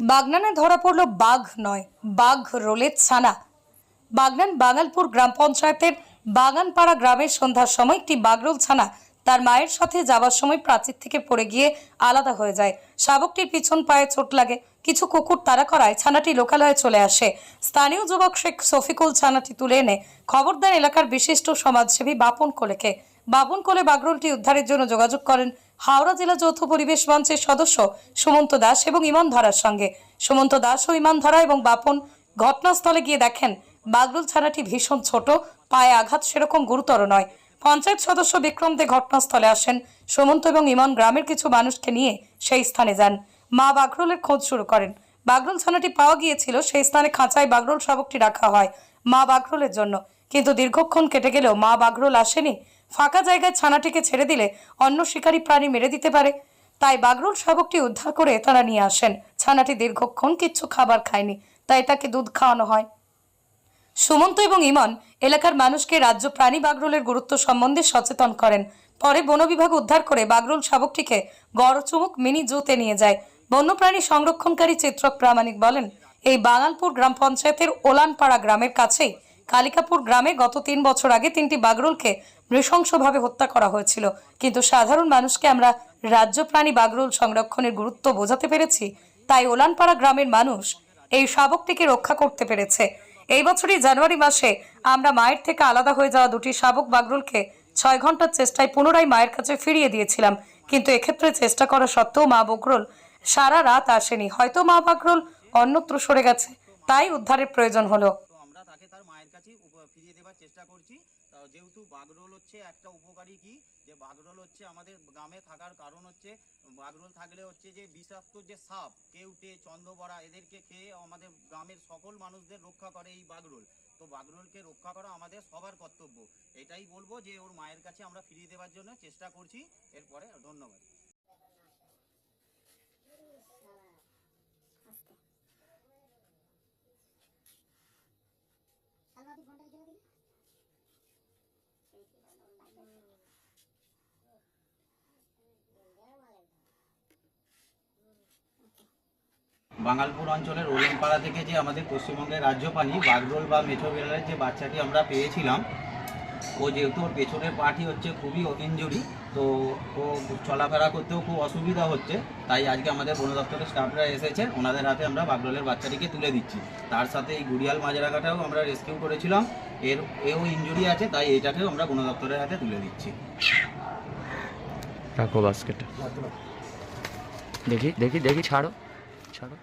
বাগনানে ধরা পড়ল বাঘ নয়, বাঘ রোলের ছানা। বাগনান বাঙালপুর গ্রাম পঞ্চায়েতের বাগানপাড়া গ্রামের সন্ধ্যার সময় একটি বাগরোল ছানা তার মায়ের সাথে যাওয়ার সময় প্রাচীর থেকে পড়ে গিয়ে আলাদা হয়ে যায়। শাবকটির পিছন পায়ে চোট লাগে। কিছু কুকুর তাড়া করায় ছানাটি লোকালয়ে চলে আসে। স্থানীয় যুবক শেখ শফিকুল ছানাটি তুলে এনে খবর দেন এলাকার বিশিষ্ট সমাজসেবী বাপন কোলেকে। বাপন কোলে বাগরোলটি উদ্ধারের জন্য যোগাযোগ করেন হাওড়া জেলা যৌথ পরিবেশ মঞ্চের সদস্য সুমন্ত দাস এবং ইমান ধারার সঙ্গে। সুমন্ত দাস ও ইমান ধারা এবং বাপন ঘটনাস্থলে গিয়ে দেখেন বাগরোল ছানাটি ভীষণ ছোট, পায়ে আঘাত সেরকম গুরুতর নয়। পঞ্চায়েত সদস্য বিক্রম দে ঘটনাস্থলে আসেন। সুমন্ত এবং ইমান গ্রামের কিছু মানুষকে নিয়ে সেই স্থানে যান। মা বাগরোলের খোঁজ শুরু করেন। বাগরোল ছানাটি পাওয়া গিয়েছিল সেই স্থানে খাঁচায় বাগরোল শাবকটি রাখা হয় মা বাগরোলের জন্য, কিন্তু দীর্ঘক্ষণ কেটে গেলেও মা বাগরোল আসেনি। ফাঁকা জায়গায় ছানাটিকে ছেড়ে দিলে অন্য শিকারী প্রাণী মেরে দিতে পারে, তাই বাগরোল শাবকটি উদ্ধার করে তারা নিয়ে আসেন। ছানাটি দীর্ঘক্ষণ কিচ্ছু খাবার খায়নি, তাই তাকে দুধ খাওয়ানো হয়। সুমন্ত এবং ইমন এলাকার মানুষকে রাজ্য প্রাণী বাগরোলের গুরুত্ব সম্বন্ধে সচেতন করেন। পরে বন বিভাগ উদ্ধার করে বাগরোল শাবকটিকে গড়চুমুক মিনি জুতে নিয়ে যায়। বন্যপ্রাণী সংরক্ষণকারী চিত্রক প্রামাণিক বলেন, এই বাঙালপুর গ্রাম পঞ্চায়েতের ওলানপাড়া গ্রামের কাছেই কালিকাপুর গ্রামে গত 3 বছর আগে 3টি বাগরোলকে নৃশংসভাবে হত্যা করা হয়েছিল। কিন্তু সাধারণ মানুষকে আমরা রাজ্য প্রাণী বাগরোল সংরক্ষণের গুরুত্ব বোঝাতে পেরেছি, তাই ওলানপাড়া গ্রামের মানুষ এই শাবকটিকে রক্ষা করতে পেরেছে। এই বছরই জানুয়ারি মাসে আমরা মায়ের থেকে আলাদা হয়ে যাওয়া 2টি শাবক বাগরোলকে 6 ঘন্টার চেষ্টায় পুনরায় মায়ের কাছে ফিরিয়ে দিয়েছিলাম, কিন্তু এক্ষেত্রে চেষ্টা করা সত্ত্বেও মা বাগরোল সারা রাত আসেনি। হয়তো মা বাগরোল অন্যত্র সরে গেছে, তাই উদ্ধারের প্রয়োজন হলো। আমরা তাকে তার মায়ের কাছে ফিরিয়ে দেওয়ার চেষ্টা করছি। যেহেতু বাগরোল হচ্ছে একটা উপকারী কি, যে বাগরোল হচ্ছে আমাদের গ্রামে থাকার কারণ হচ্ছে বাগরোল থাকলে হচ্ছে যে বিষাক্ত যে সাপ, কেউটে, চন্দ্রবড়া এদেরকে খেয়ে আমাদের গ্রামের সকল মানুষদের রক্ষা করে এই বাগরোল। তো বাগরোলকে রক্ষা করা আমাদের সবার কর্তব্য। এটাই বলবো যে ওর মায়ের কাছে আমরা ফিরিয়ে দেওয়ার জন্য চেষ্টা করছি। এরপরে ধন্যবাদ। বাঙালপুর অঞ্চলের ওলানপাড়া থেকে যে আমাদের পশ্চিমবঙ্গের রাজ্য প্রাণী বাগরোল বা মেছো বিড়ালের যে বাচ্চাটি আমরা পেয়েছিলাম, ও যেহেতু ওর পেছনের পাটি হচ্ছে খুবই ইনজুরি, তো ও চলাফেরা করতেও খুব অসুবিধা হচ্ছে, তাই আজকে আমাদের বন দপ্তরের স্টাফরা এসেছে, ওনাদের হাতে আমরা বাগরোলের বাচ্চাটিকে তুলে দিচ্ছি। তার সাথে এই গুড়িয়াল মাজরাঘাটাও আমরা রেস্কিউ করেছিলাম, এও ইনজুরি আছে, তাই এটাকেও আমরা বন দপ্তরের হাতে তুলে দিচ্ছি। রাখো বাস্কেটটা, দেখি দেখি দেখি, ছাড়ো ছাড়ো।